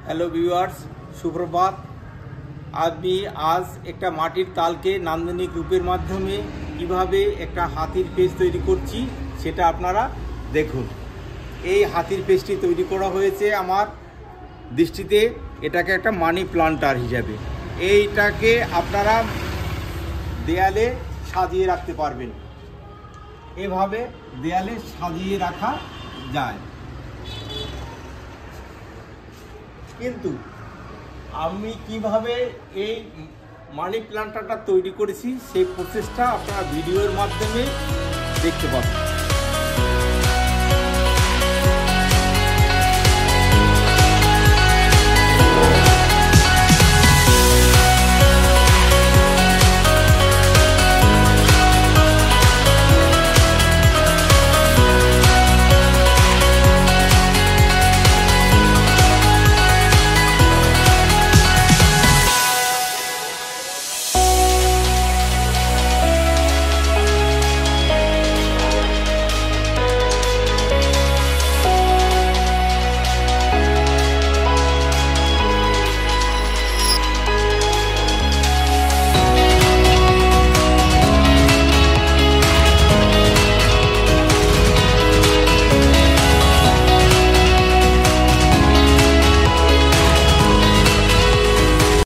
Hello viewers, সুপ্রভাত। আমি আজ একটা মাটির তালকে নান্দনিক রূপের মাধ্যমে কিভাবে একটা হাতির পেজ তৈরি করছি সেটা আপনারা দেখুন। এই হাতির পেজটি তৈরি করা হয়েছে আমার দৃষ্টিতে এটাকে একটা মানি প্লান্টার হিসাবে। এইটাকে আপনারা দেয়ালে সাজিয়ে রাখতে পারবেন, এভাবে দেয়ালে সাজিয়ে রাখা যায়। কিন্তু আমি কিভাবে এই মানি প্লান্টারটা তৈরি করেছি সেই প্রসেসটা আপনারা ভিডিওর মাধ্যমে দেখতে পাবেন।